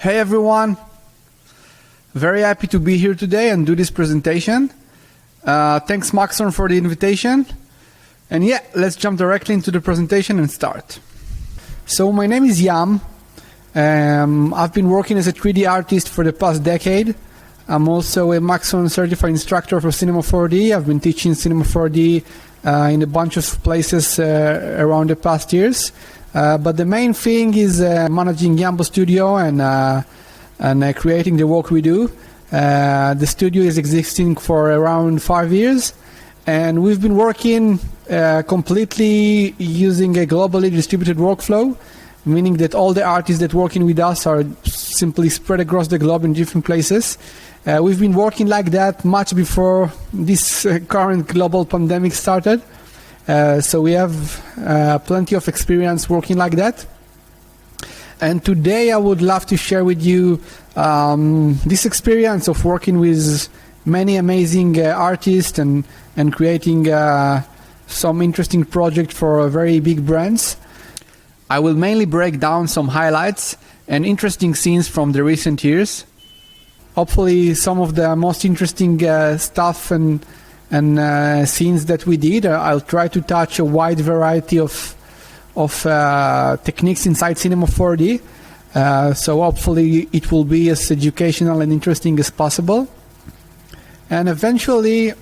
Hey everyone, very happy to be here today and do this presentation. Thanks Maxon for the invitation. And yeah, let's jump directly into the presentation and start. So my name is Yam. I've been working as a 3D artist for the past decade. I'm also a Maxon-certified instructor for Cinema 4D. I've been teaching Cinema 4D in a bunch of places around the past years. But the main thing is managing Yambo Studio and creating the work we do. The studio is existing for around 5 years, and we've been working completely using a globally distributed workflow, meaning that all the artists that working with us are simply spread across the globe in different places. We've been working like that much before this current global pandemic started. So we have plenty of experience working like that. And today I would love to share with you this experience of working with many amazing artists and creating some interesting projects for very big brands. I will mainly break down some highlights and interesting scenes from the recent years. Hopefully some of the most interesting stuff and scenes that we did. I'll try to touch a wide variety of techniques inside Cinema 4D. So hopefully it will be as educational and interesting as possible. And eventually,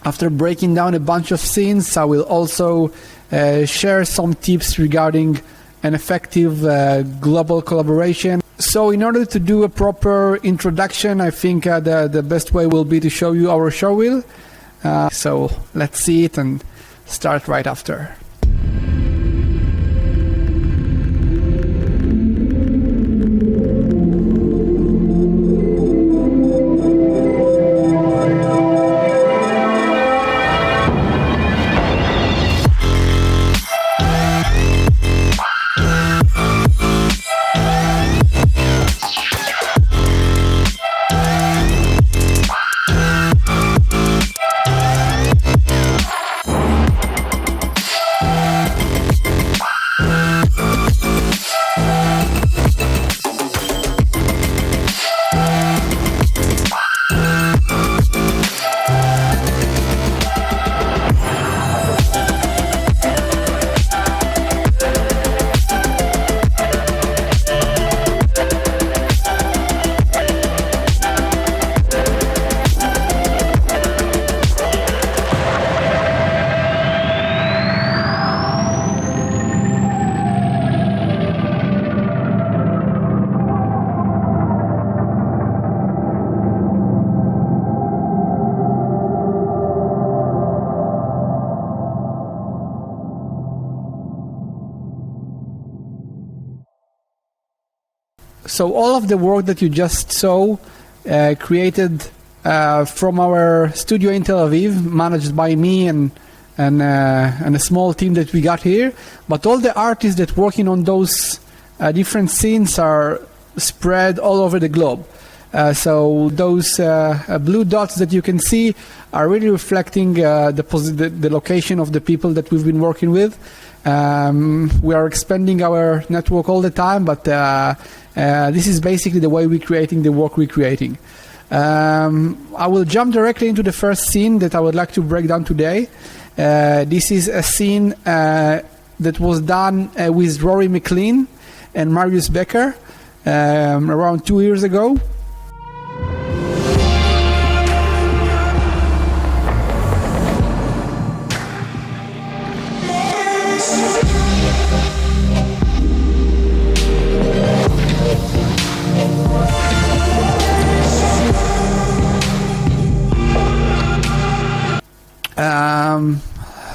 after breaking down a bunch of scenes, I will also share some tips regarding an effective global collaboration. So in order to do a proper introduction, I think the best way will be to show you our show wheel. So let's see it and start right after. So all of the work that you just saw created from our studio in Tel Aviv, managed by me and a small team that we got here. But all the artists that working on those different scenes are spread all over the globe. So those blue dots that you can see are really reflecting the location of the people that we've been working with. We are expanding our network all the time, but this is basically the way we're creating the work we're creating. I will jump directly into the first scene that I would like to break down today. This is a scene that was done with Rory McLean and Marius Becker around 2 years ago.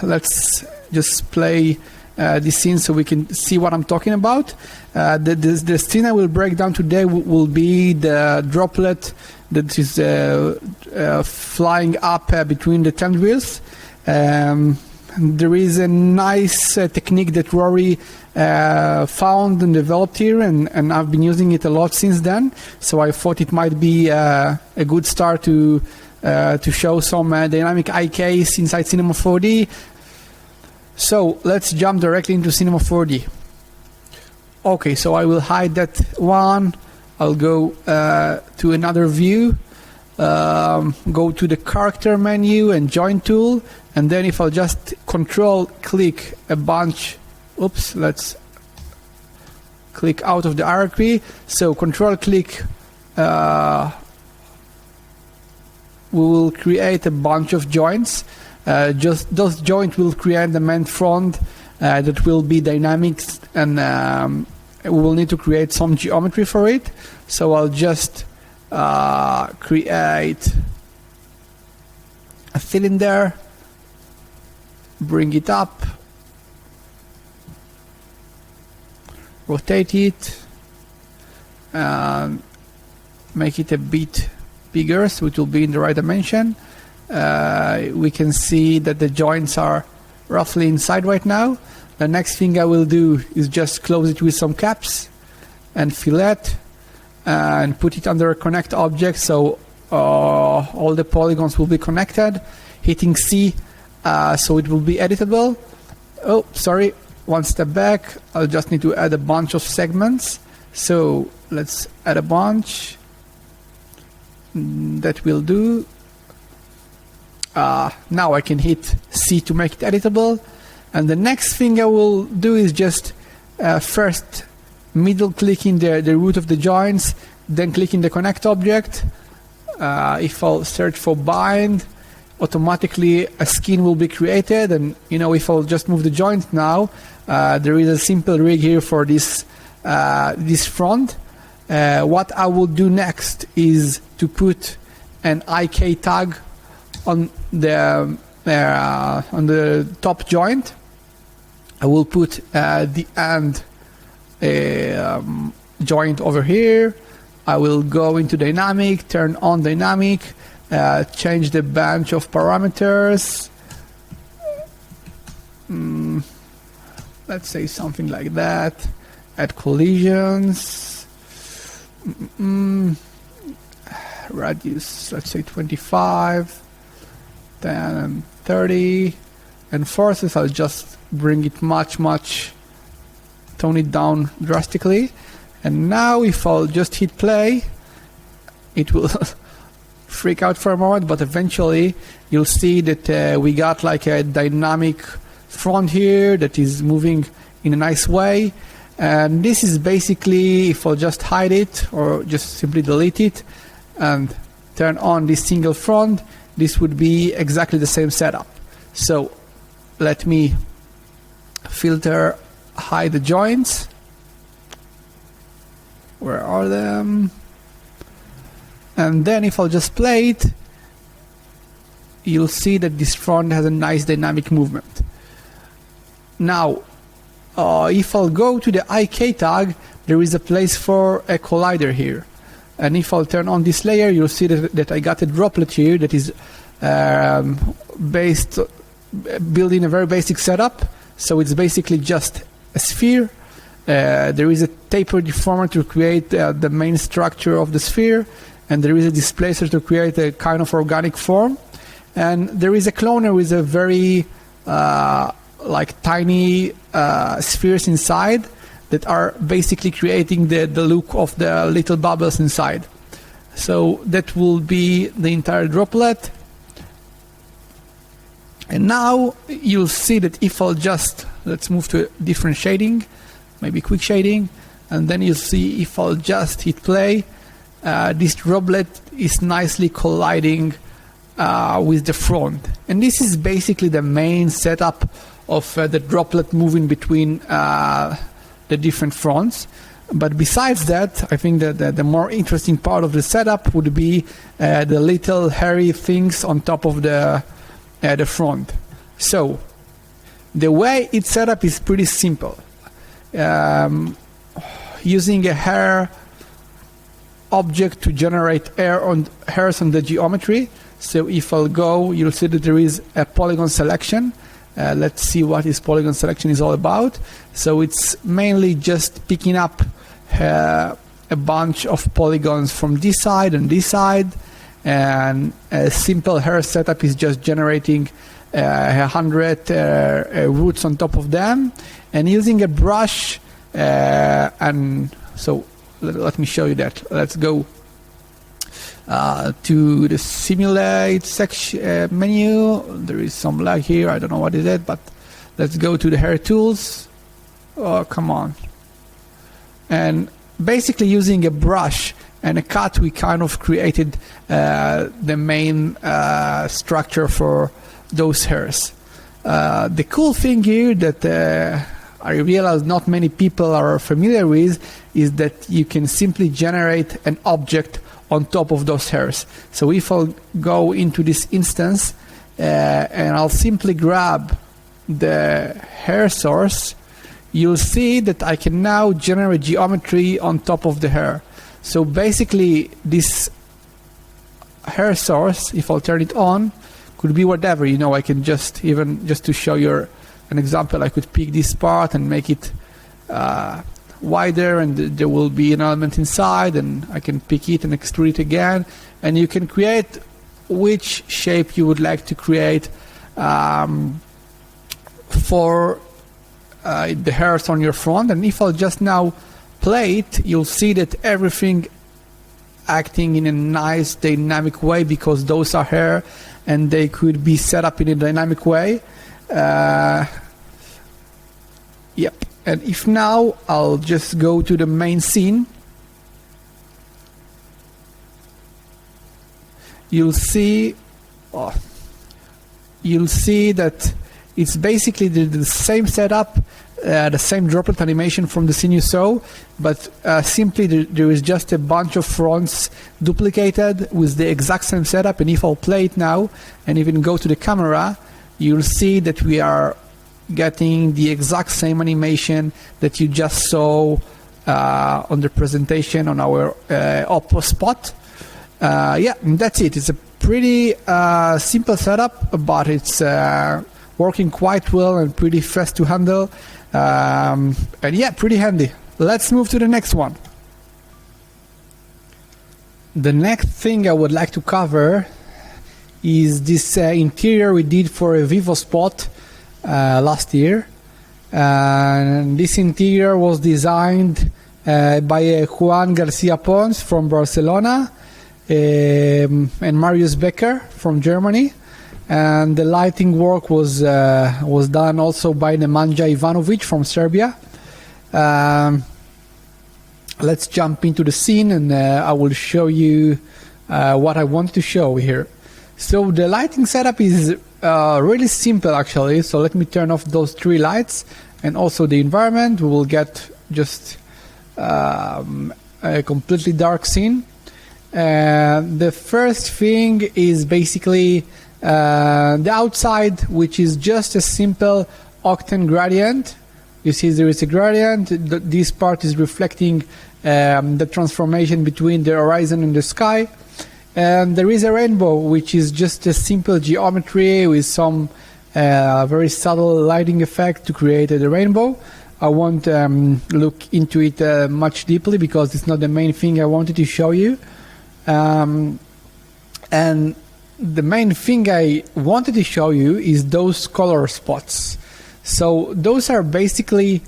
Let's just play this scene so we can see what I'm talking about. The scene I will break down today will be the droplet that is flying up between the tendrils. There is a nice technique that Rory found and developed here, and I've been using it a lot since then. So I thought it might be a good start to show some dynamic eye case inside Cinema 4D. So let's jump directly into Cinema 4D. Okay, so I will hide that one. I'll go to another view, go to the character menu and join tool, and then if I'll just control click a bunch, oops, let's click out of the hierarchy. So control click, we will create a bunch of joints. Just those joints will create the main front that will be dynamics, and we will need to create some geometry for it. So I'll just create a cylinder, bring it up, rotate it, and make it a bit bigger so it will be in the right dimension. We can see that the joints are roughly inside right now. The next thing I will do is just close it with some caps and fillet and put it under a connect object, so all the polygons will be connected. Hitting C so it will be editable. Oh, sorry, one step back. I'll just need to add a bunch of segments. So let's add a bunch. That will do. Now I can hit C to make it editable. And the next thing I will do is just first middle click in the root of the joints, then click in the connect object. If I'll search for bind, automatically a skin will be created. And if I'll just move the joint now, there is a simple rig here for this this front. What I will do next is to put an IK tag on the top joint. I will put the end joint over here. I will go into dynamic, turn on dynamic, change the bunch of parameters. Let's say something like that. Add collisions. Radius, let's say 25, 10 and 30. And forces, I'll just bring it much, tone it down drastically. And now if I'll just hit play, it will freak out for a moment, but eventually you'll see that we got like a dynamic front here that is moving in a nice way. And this is basically, if I'll just hide it or just simply delete it and turn on this single front, this would be exactly the same setup. So let me filter, hide the joints. Where are them? And then if I'll just play it, you'll see that this front has a nice dynamic movement. Now, if I'll go to the IK tag, there is a place for a collider here. And if I'll turn on this layer, you'll see that I got a droplet here that is built in a very basic setup. So it's basically just a sphere. There is a taper deformer to create the main structure of the sphere, and there is a displacer to create a kind of organic form. And there is a cloner with a very like tiny spheres inside that are basically creating the look of the little bubbles inside. So that will be the entire droplet. And now you'll see that if I'll just, let's move to a different shading, maybe quick shading, and then you'll see if I'll just hit play, this droplet is nicely colliding with the front. And this is basically the main setup of the droplet moving between the different fronts. But besides that, I think that the more interesting part of the setup would be the little hairy things on top of the front. So the way it's set up is pretty simple. Using a hair object to generate hairs on the geometry. So if I'll go, you'll see that there is a polygon selection. Let's see what this polygon selection is all about. So it's mainly just picking up a bunch of polygons from this side and this side, and a simple hair setup is just generating 100 roots on top of them, and using a brush, and so let me show you that. Let's go to the simulate section menu. There is some lag here, I don't know what is it, but let's go to the hair tools. Oh, come on. And basically using a brush and a cut, we kind of created the main structure for those hairs. The cool thing here that I realize not many people are familiar with is that you can simply generate an object on top of those hairs. So if I'll go into this instance and I'll simply grab the hair source, you'll see that I can now generate geometry on top of the hair. So basically this hair source, if I'll turn it on, could be whatever. You know, I can just to show you an example, I could pick this part and make it wider, and there will be an element inside, and I can pick it and extrude it again, and you can create which shape you would like to create for the hairs on your front. And if I'll just now play it, you'll see that everything acting in a nice dynamic way, because those are hair and they could be set up in a dynamic way. Yep. And if now I'll just go to the main scene, you'll see that it's basically the same setup, the same droplet animation from the scene you saw, but simply there is just a bunch of fronts duplicated with the exact same setup. And if I'll play it now and even go to the camera, you'll see that we are getting the exact same animation that you just saw on the presentation on our Oppo spot. Yeah, and that's it. It's a pretty simple setup, but it's working quite well and pretty fast to handle. And yeah, pretty handy. Let's move to the next one. The next thing I would like to cover is this interior we did for a Vivo spot last year. And this interior was designed by Juan Garcia Pons from Barcelona and Marius Becker from Germany. And the lighting work was done also by Nemanja Ivanovic from Serbia. Let's jump into the scene, and I will show you what I want to show here. So the lighting setup is really simple actually. So let me turn off those three lights and also the environment. We will get just a completely dark scene. The first thing is basically the outside, which is just a simple octane gradient. You see there is a gradient. This part is reflecting the transformation between the horizon and the sky. And there is a rainbow, which is just a simple geometry with some very subtle lighting effect to create the rainbow. I won't look into it much deeply because it's not the main thing I wanted to show you. And the main thing I wanted to show you is those color spots. So those are basically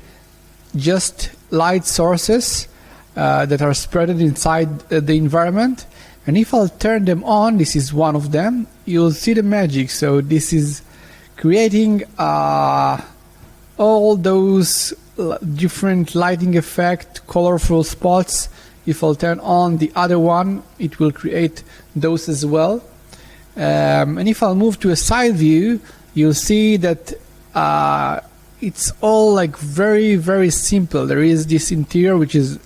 just light sources that are spread inside the environment. And if I'll turn them on, this is one of them, you'll see the magic. So this is creating all those different lighting effect, colorful spots. If I'll turn on the other one, it will create those as well. And if I'll move to a side view, you'll see that it's all like very, very simple. There is this interior, which is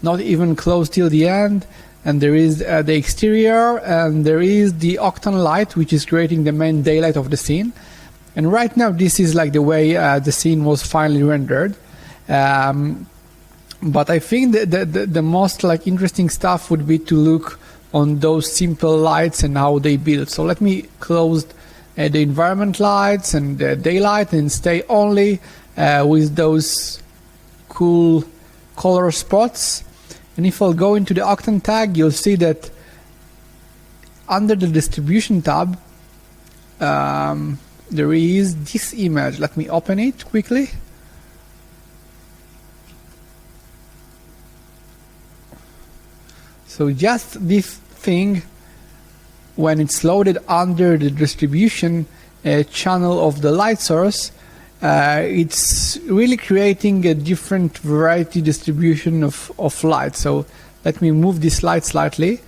not even close till the end. And there is the exterior, and there is the octane light, which is creating the main daylight of the scene. And right now, this is like the way the scene was finally rendered. But I think the most like interesting stuff would be to look on those simple lights and how they build. So let me close the environment lights and the daylight and stay only with those cool color spots. And if I'll go into the octane tag, you'll see that under the distribution tab, there is this image. Let me open it quickly. So just this thing, when it's loaded under the distribution channel of the light source, it's really creating a different variety distribution of light. So let me move this light slightly,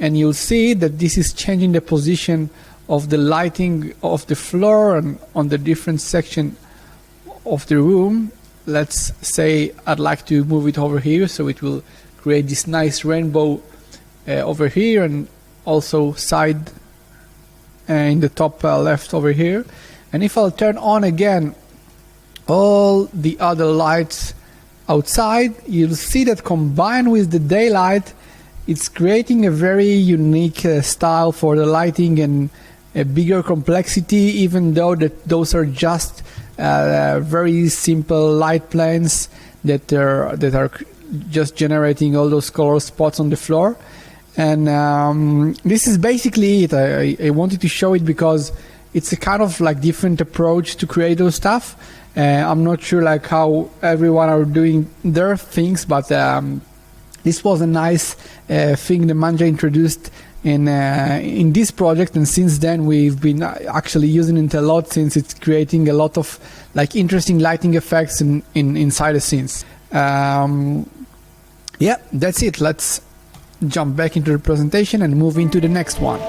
and you'll see that this is changing the position of the lighting of the floor and on the different section of the room. Let's say I'd like to move it over here, so it will create this nice rainbow over here, and also side in the top left over here. And if I'll turn on again all the other lights outside, you'll see that combined with the daylight, it's creating a very unique style for the lighting and a bigger complexity, even though that those are just very simple light planes that are just generating all those color spots on the floor. And this is basically it. I wanted to show it because it's a kind of like different approach to create those stuff. I'm not sure like how everyone are doing their things, but this was a nice thing the Manja introduced in this project, and since then we've been actually using it a lot, since it's creating a lot of like interesting lighting effects inside the scenes. Yeah, that's it. Let's jump back into the presentation and move into the next one.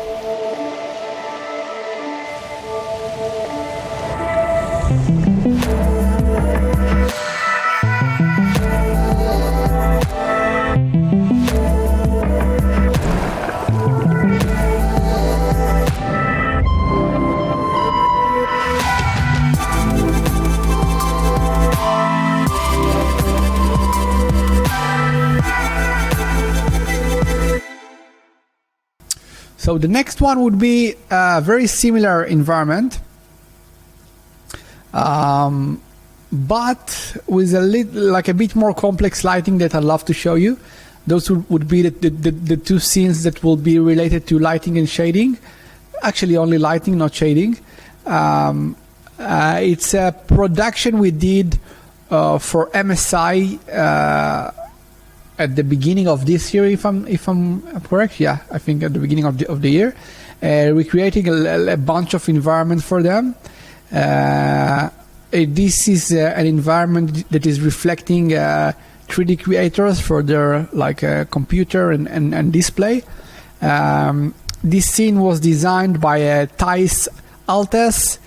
So the next one would be a very similar environment, but with a bit more complex lighting that I'd love to show you. Those would be the two scenes that will be related to lighting and shading. Actually, only lighting, not shading. It's a production we did for MSI. At the beginning of this year, if I'm correct, yeah, I think at the beginning of the year, we're creating a bunch of environments for them. This is an environment that is reflecting 3D creators for their computer and display. This scene was designed by Thais Altes,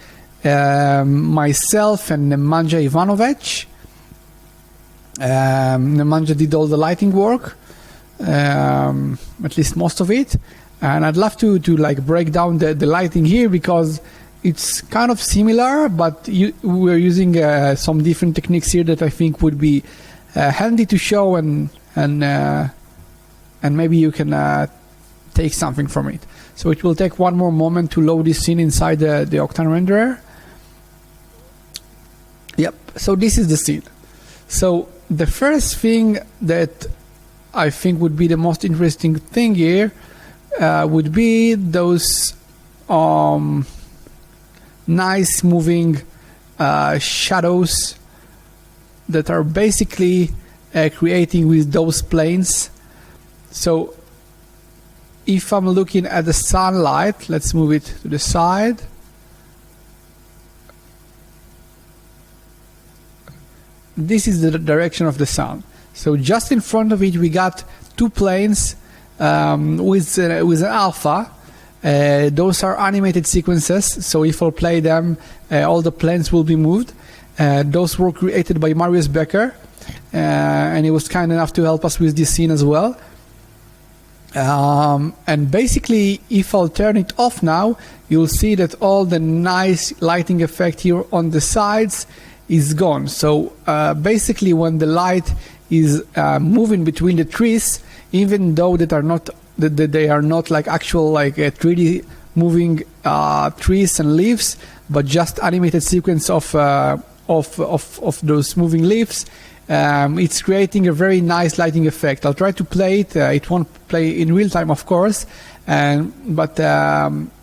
myself, and Nemanja Ivanovic. Nemanja did all the lighting work, at least most of it, and I'd love to break down the lighting here because it's kind of similar, but we're using some different techniques here that I think would be handy to show, and maybe you can take something from it. So it will take one more moment to load this scene inside the Octane renderer. Yep, so this is the scene. So the first thing that I think would be the most interesting thing here would be those nice moving shadows that are basically creating with those planes. So if I'm looking at the sunlight, let's move it to the side. This is the direction of the sun. So just in front of it, we got two planes with an alpha. Those are animated sequences. So if I'll play them, all the planes will be moved. Those were created by Marius Becker, and he was kind enough to help us with this scene as well. And basically, if I'll turn it off now, you'll see that all the nice lighting effect here on the sides is gone. So basically, when the light is moving between the trees, even though they are not like actual 3D moving trees and leaves, but just animated sequence of those moving leaves, it's creating a very nice lighting effect. I'll try to play it. It won't play in real time, of course, but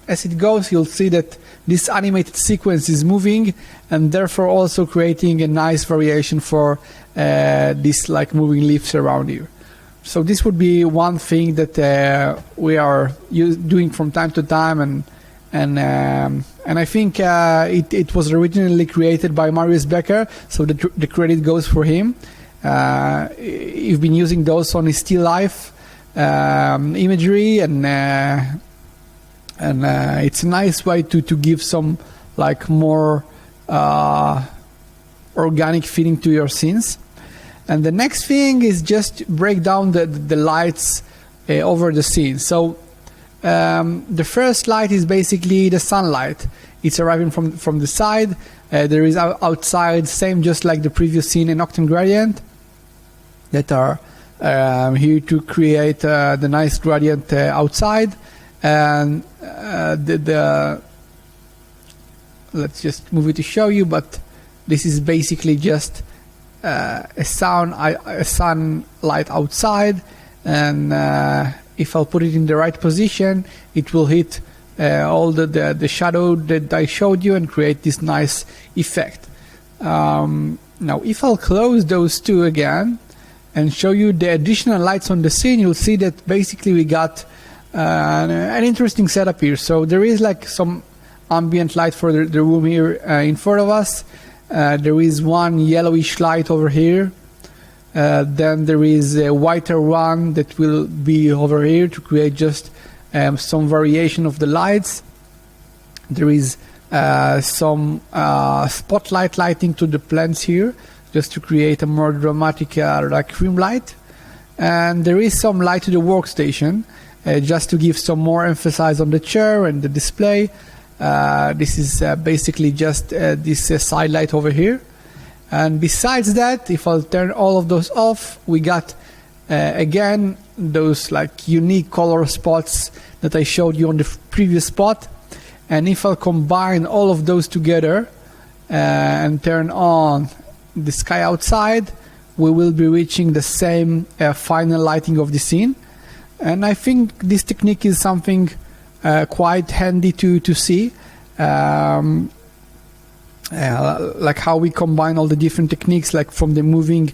as it goes, you'll see that this animated sequence is moving, and therefore also creating a nice variation for these moving leaves around you. So this would be one thing that we are doing from time to time, and I think it was originally created by Marius Becker, so the credit goes for him. You've been using those on his still life imagery, and it's a nice way to give some like more organic feeling to your scenes. And the next thing is just break down the lights over the scene. So the first light is basically the sunlight. It's arriving from the side. There is outside, same just like the previous scene, an octane gradient that are here to create the nice gradient outside. And let's just move it to show you, but this is basically just a sunlight outside, and if I'll put it in the right position, it will hit all the shadow that I showed you and create this nice effect. Now if I'll close those two again and show you the additional lights on the scene, you'll see that basically we got an interesting setup here. So there is like some ambient light for the room here in front of us. There is one yellowish light over here. Then there is a whiter one that will be over here to create just some variation of the lights. There is some spotlight lighting to the plants here, just to create a more dramatic like rim light. And there is some light to the workstation, just to give some more emphasis on the chair and the display. This is basically just this side light over here. And besides that, if I'll turn all of those off, we got again those like unique color spots that I showed you on the previous spot. And if I'll combine all of those together and turn on the sky outside, we will be reaching the same final lighting of the scene. And I think this technique is something quite handy to see, like how we combine all the different techniques, like from the moving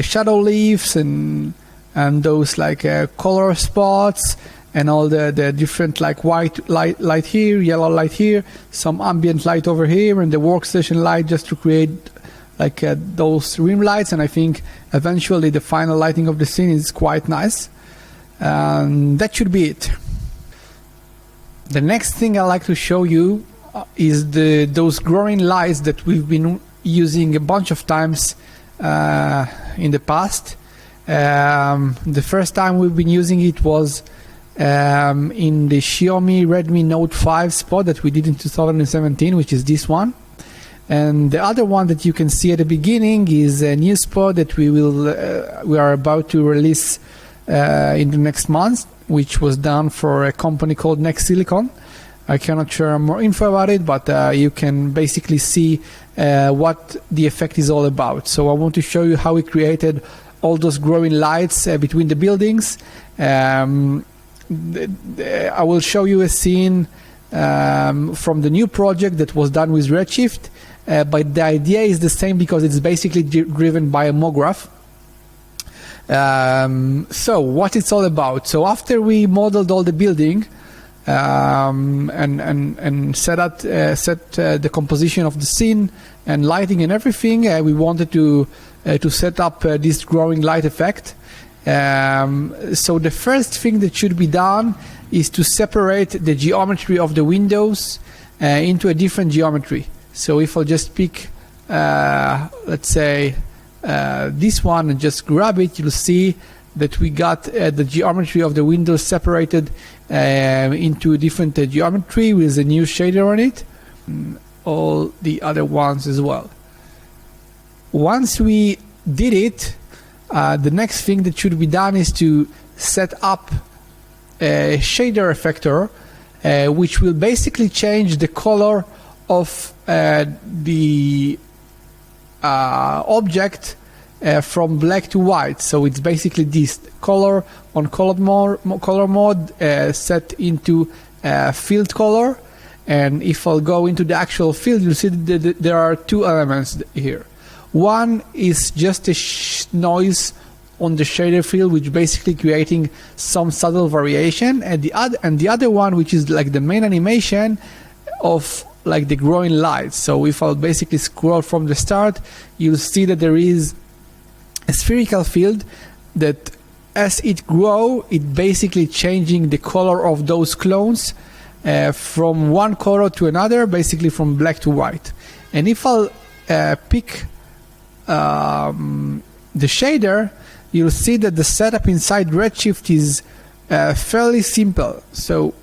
shadow leaves and those like color spots, and all the different like white light here, yellow light here, some ambient light over here, and the workstation light, just to create like those rim lights. And I think eventually the final lighting of the scene is quite nice. And that should be it. The next thing I like to show you is those growing lights that we've been using a bunch of times in the past. The first time we've been using it was in the Xiaomi Redmi Note 5 spot that we did in 2017, which is this one. And the other one that you can see at the beginning is a new spot that we are about to release in the next month, which was done for a company called Next Silicon. I cannot share more info about it, but you can basically see what the effect is all about. So I want to show you how we created all those growing lights between the buildings. I will show you a scene from the new project that was done with Redshift, but the idea is the same because it's basically driven by a MoGraph. So what it's all about. So after we modeled all the building and set the composition of the scene and lighting and everything, we wanted to set up this growing light effect. So the first thing that should be done is to separate the geometry of the windows into a different geometry. So if I'll just pick let's say this one and just grab it, you'll see that we got the geometry of the windows separated into a different geometry with a new shader on it, all the other ones as well. Once we did it, the next thing that should be done is to set up a shader effector, which will basically change the color of the object from black to white. So it's basically this color on color mode set into field color. And if I'll go into the actual field, you'll see that there are two elements here. One is just a noise on the shader field, which basically creating some subtle variation, and the other one, which is like the main animation of like the growing light. So if I'll basically scroll from the start, you'll see that there is a spherical field that as it grow, it basically changing the color of those clones from one color to another, basically from black to white. And if I'll pick the shader, you'll see that the setup inside Redshift is fairly simple. So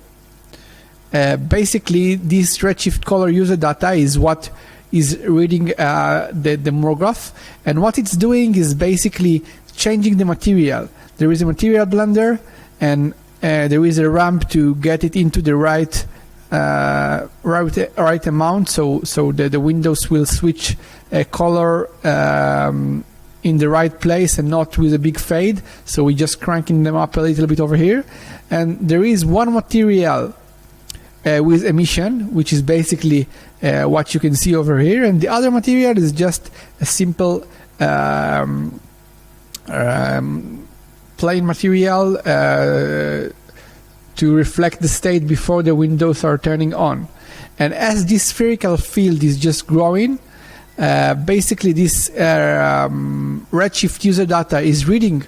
basically this Redshift color user data is what is reading the monograph, and what it's doing is basically changing the material. There is a material blender, and there is a ramp to get it into the right amount, so the windows will switch color in the right place and not with a big fade. So we're just cranking them up a little bit over here, and there is one material with emission, which is basically what you can see over here, and the other material is just a simple plain material to reflect the state before the windows are turning on. And as this spherical field is just growing, basically this Redshift user data is reading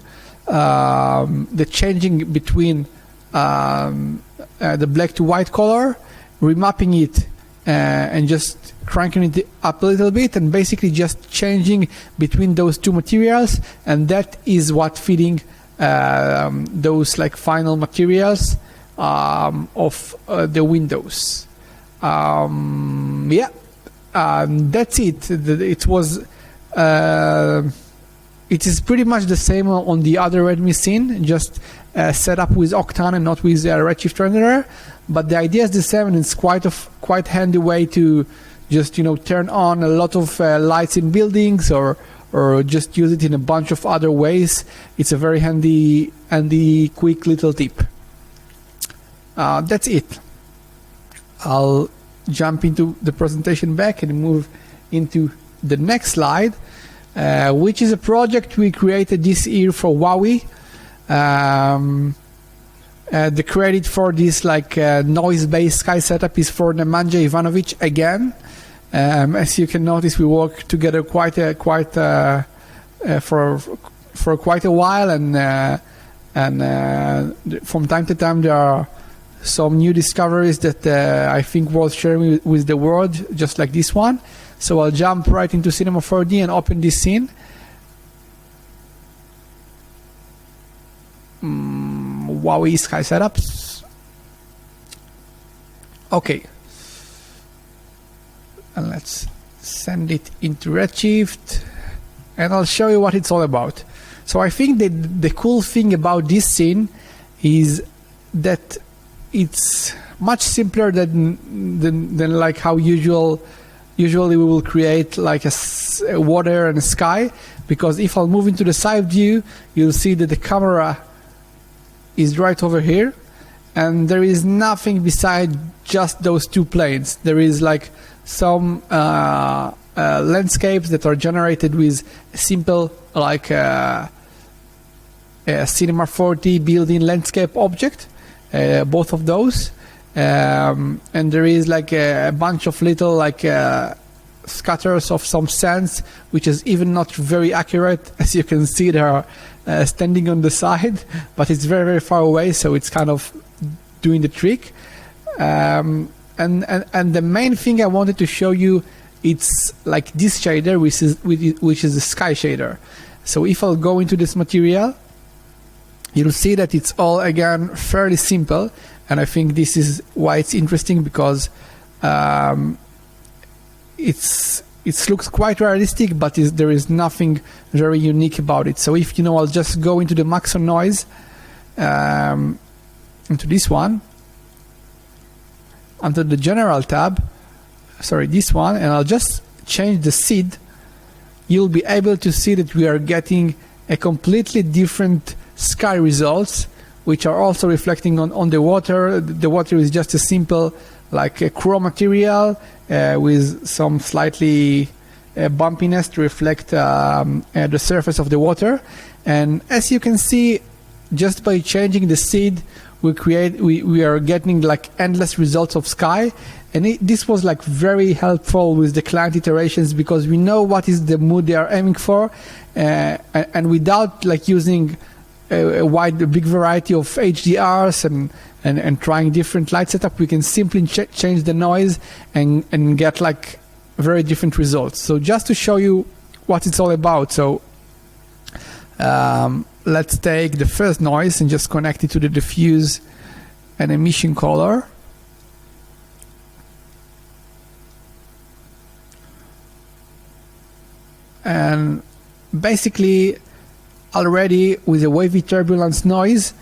the changing between the black to white color, remapping it and just cranking it up a little bit, and basically just changing between those two materials, and that is what feeding those like final materials of the windows. That's it. It is pretty much the same on the other Redmi scene, just set up with Octane and not with Redshift renderer. But the idea is the same, and it's quite handy way to just turn on a lot of lights in buildings, or just use it in a bunch of other ways. It's a very handy quick little tip. That's it. I'll jump into the presentation back and move into the next slide, which is a project we created this year for Huawei. The credit for this noise-based sky setup is for Nemanja Ivanovic again. As you can notice, we work together for quite a while, and from time to time there are some new discoveries that I think worth sharing with the world, just like this one. So I'll jump right into Cinema 4D and open this scene. Huawei Sky Setups. Okay. And let's send it into Redshift, and I'll show you what it's all about. So I think that the cool thing about this scene is that it's much simpler than like how usually we will create like a water and a sky, because if I'll move into the side view, you'll see that the camera is right over here, and there is nothing beside just those two planes. There is like some landscapes that are generated with a simple like a Cinema 4D built-in landscape object, both of those, and there is like a bunch of little scatters of some sands, which is even not very accurate. As you can see, they are standing on the side, but it's very, very far away, so it's kind of doing the trick. And the main thing I wanted to show you, it's like this shader, which is the sky shader. So if I'll go into this material, you'll see that it's all again fairly simple, and I think this is why it's interesting, because it looks quite realistic, but there is nothing very unique about it. So if I'll just go into the Maxon noise, into this one, under the general tab, this one, and I'll just change the seed, you'll be able to see that we are getting a completely different sky results, which are also reflecting on the water. The water is just a simple like a chrome material with some slightly bumpiness to reflect the surface of the water. And as you can see, just by changing the seed, we are getting like endless results of sky. And this was like very helpful with the client iterations, because we know what is the mood they are aiming for, and without like using a big variety of HDRs and trying different light setup, we can simply change the noise and get like very different results. So just to show you what it's all about, so let's take the first noise and just connect it to the diffuse and emission color. And basically already with a wavy turbulence noise,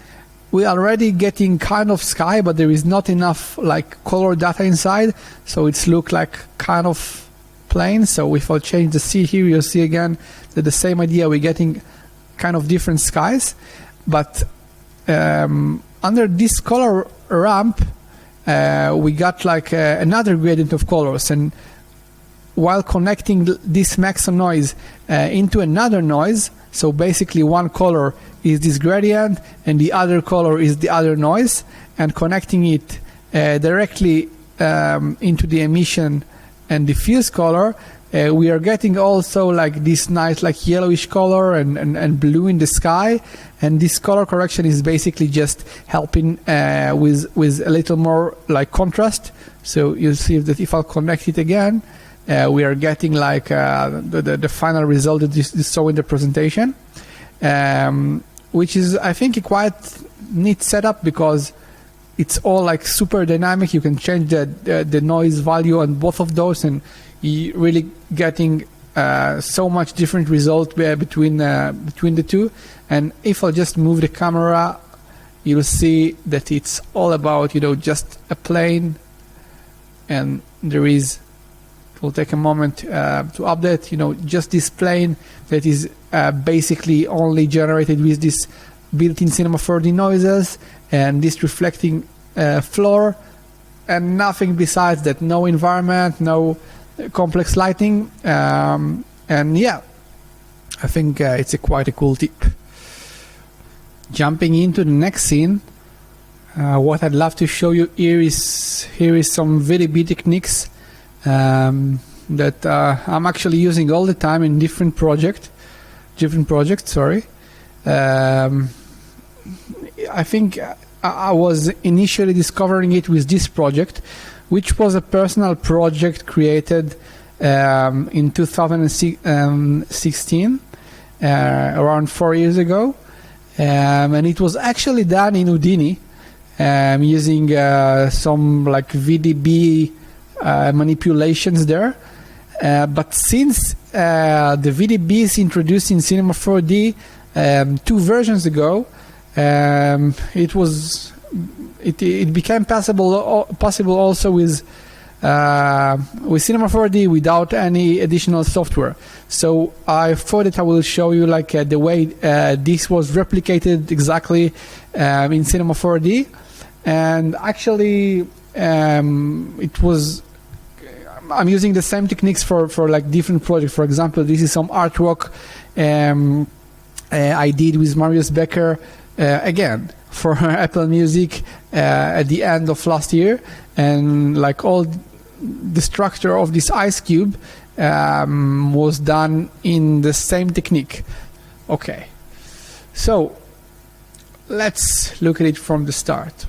we're already getting kind of sky, but there is not enough like color data inside, so it's look like kind of plain. So if I change the seed here, you'll see again that the same idea, we're getting kind of different skies. But under this color ramp, we got like another gradient of colors, and while connecting this Maxon noise into another noise, so basically one color is this gradient and the other color is the other noise, and connecting it directly into the emission and diffuse color, we are getting also like this nice like yellowish color and blue in the sky. And this color correction is basically just helping with a little more like contrast. So you'll see that if I'll connect it again, we are getting like the final result that you saw in the presentation, which is, I think, a quite neat setup, because it's all like super dynamic. You can change the noise value on both of those, and you're really getting so much different result between the two. And if I'll just move the camera, you'll see that it's all about, just a plane, and there is, will take a moment to update, just this plane that is basically only generated with this built-in Cinema 4D noises and this reflecting floor, and nothing besides that. No environment, no complex lighting, and yeah, I think it's quite a cool tip. Jumping into the next scene, what I'd love to show you here is some VDB techniques that I'm actually using all the time in different projects. Sorry, I think I was initially discovering it with this project, which was a personal project created in 2016, around 4 years ago, and it was actually done in Houdini using some like VDB manipulations there, but since the VDB is introduced in Cinema 4D 2 versions ago, it became possible also with Cinema 4D without any additional software. So I thought that I will show you like the way this was replicated exactly in Cinema 4D, and actually it was. I'm using the same techniques for like different projects. For example, this is some artwork I did with Marius Becker again for Apple Music at the end of last year, and like all the structure of this ice cube was done in the same technique. Okay, so let's look at it from the start.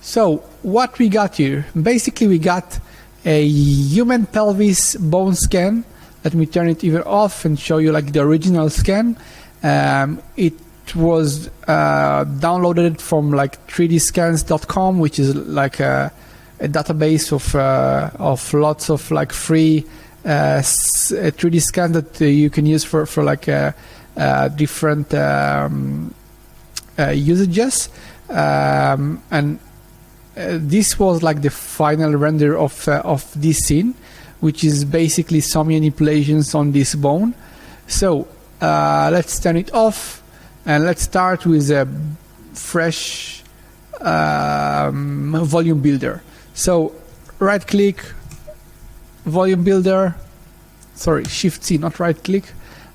So what we got here, basically we got a human pelvis bone scan. Let me turn it even off and show you like the original scan. It was downloaded from like 3dscans.com, which is like a database of lots of like free 3D scans that you can use for like different usages, and this was like the final render of this scene, which is basically some manipulations on this bone. So let's turn it off and let's start with a fresh volume builder. So right click, volume builder, sorry, Shift C, not right click,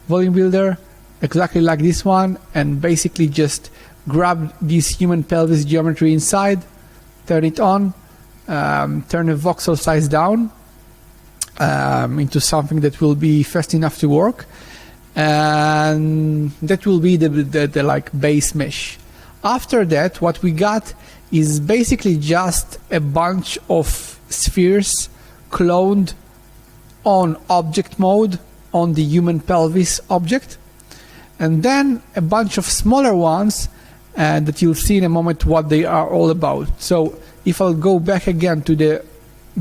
volume builder, exactly like this one, and basically just grab this human pelvis geometry inside, turn it on, turn the voxel size down into something that will be fast enough to work, and that will be the like base mesh. After that, what we got is basically just a bunch of spheres cloned on object mode on the human pelvis object, and then a bunch of smaller ones that you'll see in a moment what they are all about. So if I'll go back again to the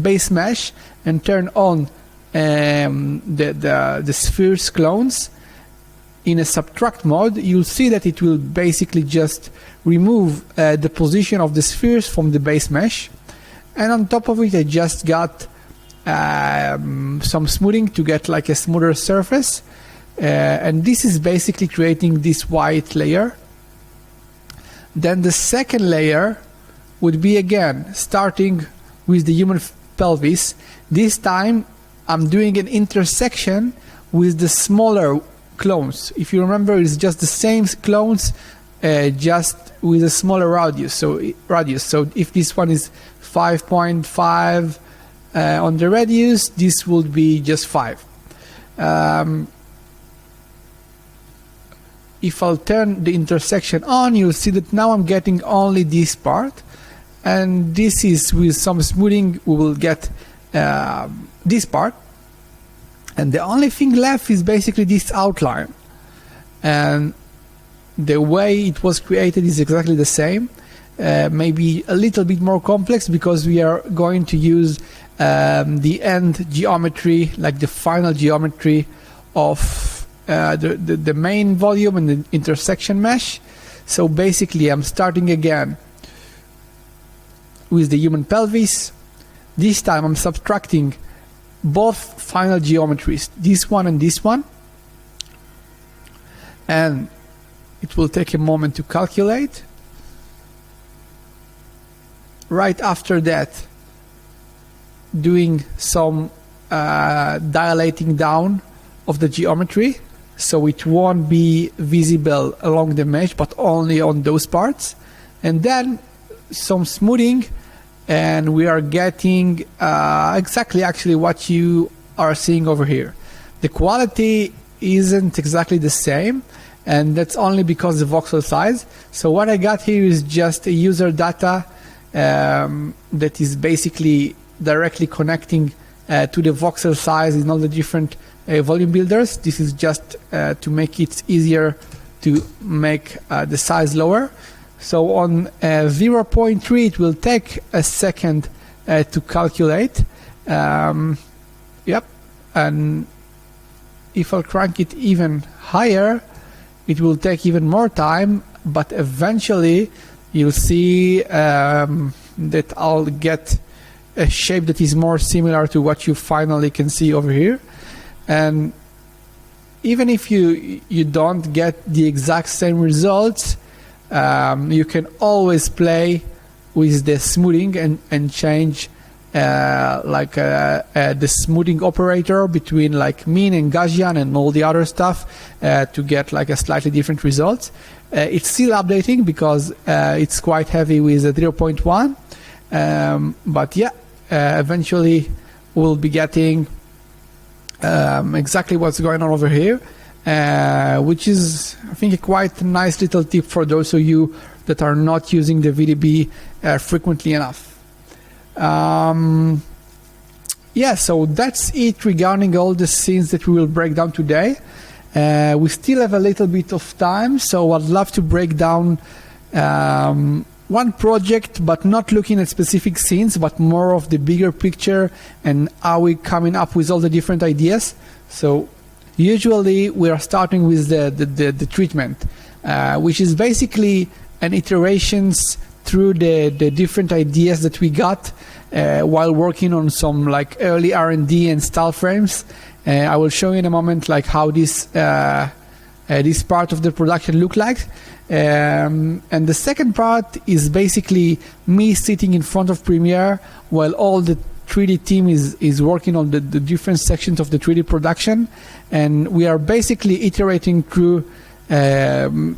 base mesh and turn on the spheres clones in a subtract mode, you'll see that it will basically just remove the position of the spheres from the base mesh, and on top of it I just got some smoothing to get like a smoother surface, and this is basically creating this white layer. Then the second layer would be again starting with the human pelvis. This time I'm doing an intersection with the smaller clones. If you remember, it's just the same clones, just with a smaller radius. So if this one is 5.5 on the radius, this would be just 5. If I'll turn the intersection on, you'll see that now I'm getting only this part, and this is with some smoothing we will get this part, and the only thing left is basically this outline, and the way it was created is exactly the same, maybe a little bit more complex because we are going to use the end geometry, like the final geometry of the main volume and the intersection mesh. So basically I'm starting again with the human pelvis. This time I'm subtracting both final geometries, this one and this one, and it will take a moment to calculate. Right after that, doing some dilating down of the geometry, so it won't be visible along the mesh but only on those parts, and then some smoothing, and we are getting exactly actually what you are seeing over here. The quality isn't exactly the same, and that's only because the voxel size. So what I got here is just a user data that is basically directly connecting to the voxel size in all the different volume builders. This is just to make it easier to make the size lower. So on 0.3 it will take a second to calculate. Yep, and if I'll crank it even higher, it will take even more time, but eventually you'll see that I'll get a shape that is more similar to what you finally can see over here. And even if you don't get the exact same results, you can always play with the smoothing and change the smoothing operator between like mean and Gaussian and all the other stuff to get like a slightly different results. It's still updating because it's quite heavy with a 0.1, but yeah, eventually we'll be getting exactly what's going on over here, which is, I think, a quite nice little tip for those of you that are not using the VDB frequently enough. Yeah, so that's it regarding all the scenes that we will break down today. We still have a little bit of time, so I'd love to break down one project, but not looking at specific scenes, but more of the bigger picture and how we're coming up with all the different ideas. So usually we are starting with the treatment, which is basically an iterations through the different ideas that we got while working on some like early R&D and style frames. I will show you in a moment like how this part of the production look like. And the second part is basically me sitting in front of Premiere while all the 3D team is working on the different sections of the 3D production, and we are basically iterating through building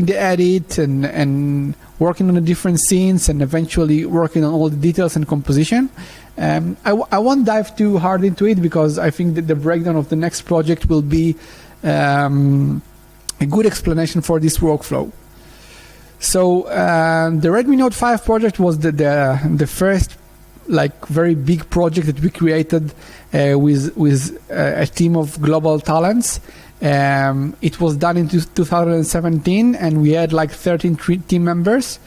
the edit and working on the different scenes, and eventually working on all the details and composition. I won't dive too hard into it because I think that the breakdown of the next project will be a good explanation for this workflow. So the Redmi Note 5 project was the first very big project that we created with a team of global talents. It was done in 2017, and we had 13 team members.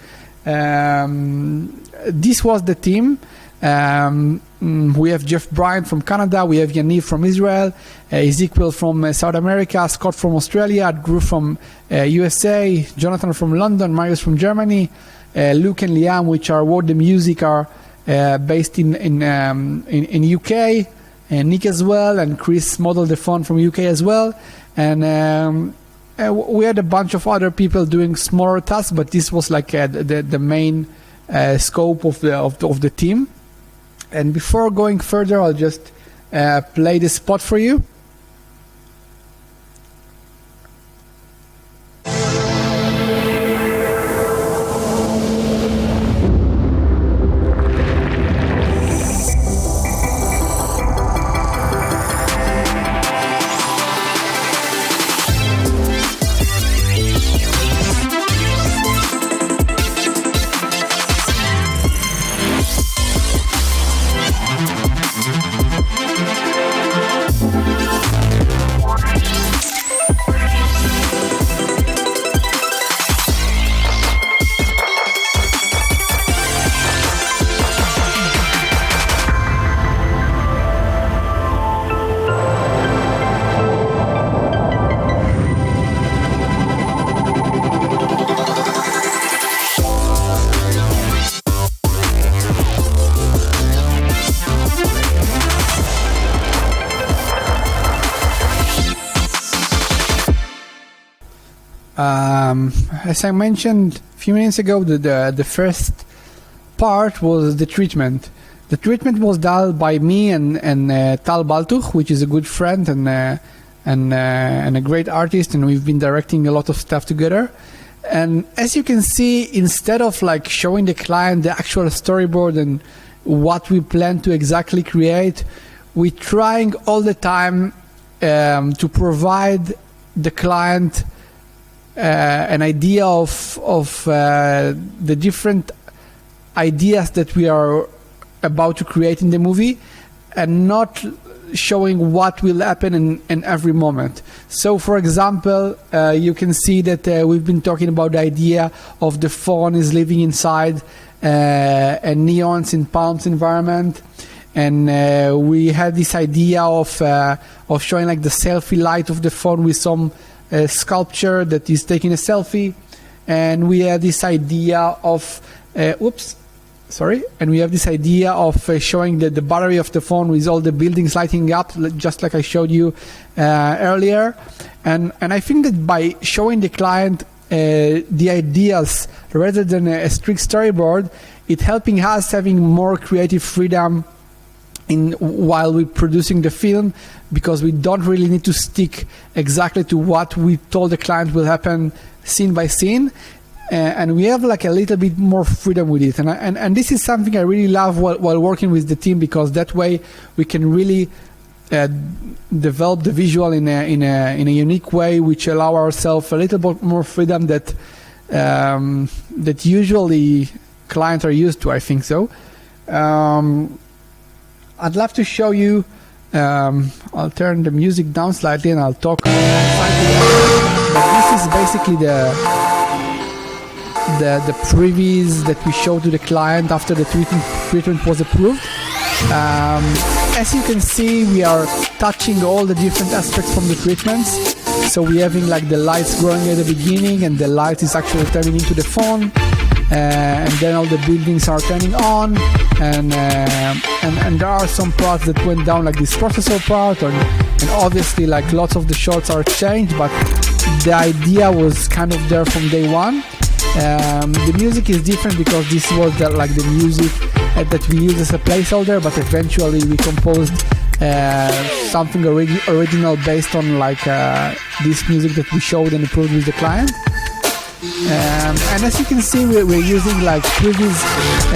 This was the team. We have Jeff Bryant from Canada, we have Yaniv from Israel, Ezekiel from South America, Scott from Australia, Drew from USA, Jonathan from London, Marius from Germany, Luke and Liam, which are Word the Music, are based in UK, and Nick as well, and Chris modeled the font from UK as well. And we had a bunch of other people doing smaller tasks, but this was the main scope of the team. And before going further, I'll just play the spot for you. As I mentioned a few minutes ago, the first part was the treatment. The treatment was done by me and Tal Baltuch, which is a good friend and a great artist, and we've been directing a lot of stuff together. And as you can see, instead of showing the client the actual storyboard and what we plan to exactly create, we're trying all the time to provide the client an idea of the different ideas that we are about to create in the movie, and not showing what will happen in every moment. So for example, you can see that we've been talking about the idea of the phone is living inside a nuance in Palm's environment, and we had this idea of showing the selfie light of the phone with some sculpture that is taking a selfie, and we had this idea of showing the battery of the phone with all the buildings lighting up, just like I showed you earlier. And I think that by showing the client the ideas rather than a strict storyboard, it's helping us having more creative freedom while we're producing the film, because we don't really need to stick exactly to what we told the client will happen scene by scene, and we have a little bit more freedom with it. And this is something I really love while working with the team, because that way we can really develop the visual in a unique way, which allow ourselves a little bit more freedom that usually clients are used to, I think so. I'd love to show you, I'll turn the music down slightly and I'll talk slightly. But this is basically the previews that we show to the client after the treatment was approved. As you can see, we are touching all the different aspects from the treatments. So we're having the lights growing at the beginning, and the light is actually turning into the phone. And then all the buildings are turning on, and there are some parts that went down, like this processor part, and obviously lots of the shots are changed, but the idea was kind of there from day one. The music is different because this was the music that we use as a placeholder, but eventually we composed something original based on like this music that we showed and approved with the client. And as you can see, we're using like previous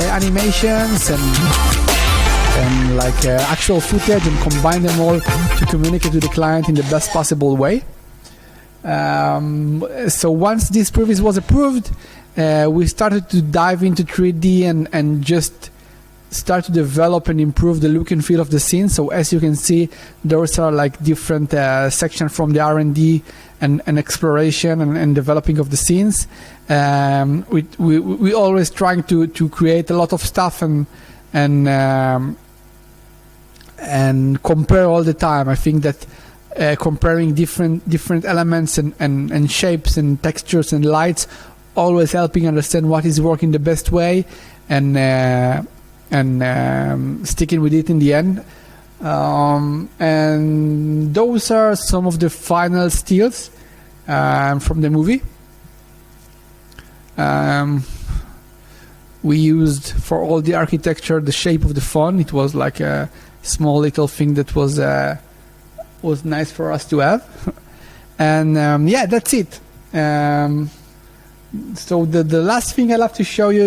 animations and like actual footage, and combine them all to communicate to the client in the best possible way. So once this previs was approved, we started to dive into 3D and just start to develop and improve the look and feel of the scene. So as you can see, those are like different sections from the R&D and exploration and developing of the scenes. We always trying to create a lot of stuff and compare all the time. I think that comparing different elements and shapes and textures and lights, always helping understand what is working the best way, and sticking with it in the end. And those are some of the final stills from the movie. We used for all the architecture the shape of the phone. It was like a small little thing that was nice for us to have. And yeah, that's it. So the last thing I'd like to show you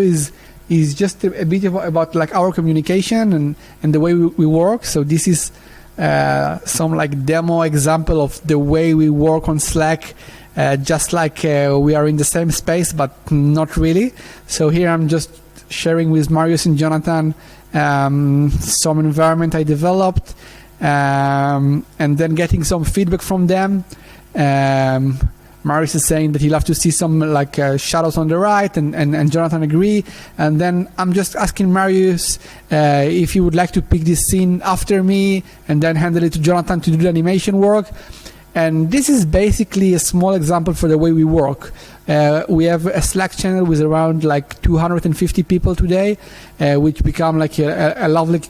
is just a bit about like our communication and the way we work. So this is some like demo example of the way we work on Slack, just like we are in the same space, but not really. So here I'm just sharing with Marius and Jonathan some environment I developed, and then getting some feedback from them. Marius is saying that he'll have to see some like shadows on the right, and Jonathan agree. And then I'm just asking Marius if he would like to pick this scene after me, and then handle it to Jonathan to do the animation work. And this is basically a small example for the way we work. We have a Slack channel with around like 250 people today, which become like a lovely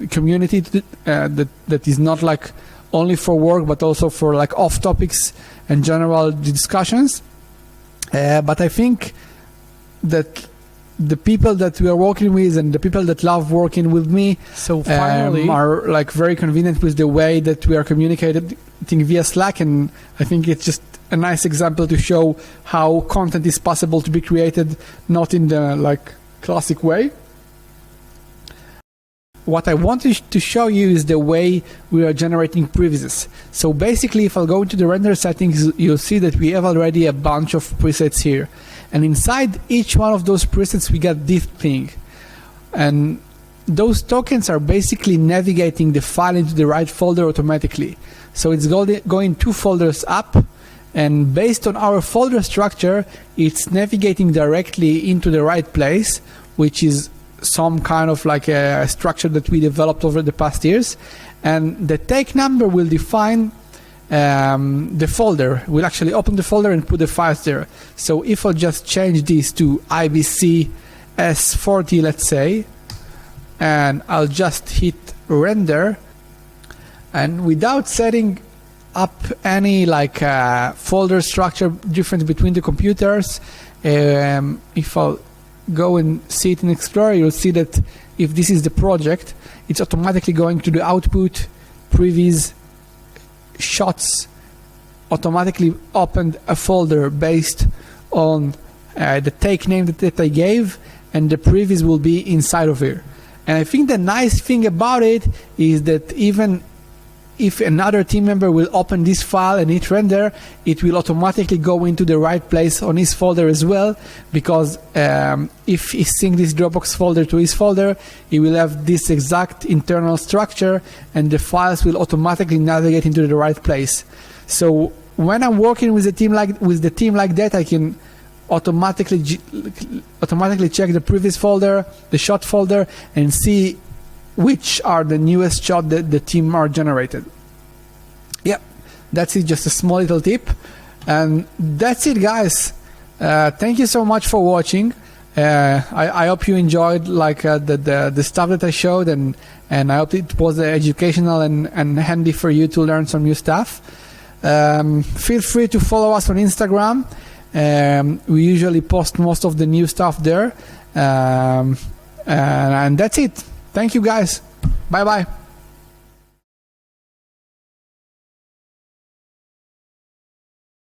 community that is not like only for work, but also for like off topics and general discussions. But I think that the people that we are working with and the people that love working with me, so finally, are like very convenient with the way that we are communicating via Slack. And I think it's just a nice example to show how content is possible to be created, not in the like classic way. What I wanted to show you is the way we are generating previses. So basically, if I'll go into the render settings, you'll see that we have already a bunch of presets here. And inside each one of those presets, we got this thing. And those tokens are basically navigating the file into the right folder automatically. So it's going 2 folders up, and based on our folder structure, it's navigating directly into the right place, which is some kind of like a structure that we developed over the past years. And the take number will define the folder. We'll actually open the folder and put the files there. So if I'll just change this to IBC S40, let's say, and I'll just hit render, and without setting up any like folder structure difference between the computers, if I'll go and see it in Explorer, you'll see that if this is the project, it's automatically going to the output, previs, shots, automatically opened a folder based on the take name that I gave, and the previs will be inside of here. And I think the nice thing about it is that even if another team member will open this file and hit render, it will automatically go into the right place on his folder as well, because if he syncs this Dropbox folder to his folder, he will have this exact internal structure, and the files will automatically navigate into the right place. So when I'm working with a team like that, I can automatically check the previous folder, the shot folder, and see which are the newest shot that the team are generated. Yep, that's it, just a small little tip. And that's it, guys. Thank you so much for watching. I hope you enjoyed like the stuff that I showed, and I hope it was educational and handy for you to learn some new stuff. Feel free to follow us on Instagram. We usually post most of the new stuff there. And that's it. Thank you guys. Bye bye.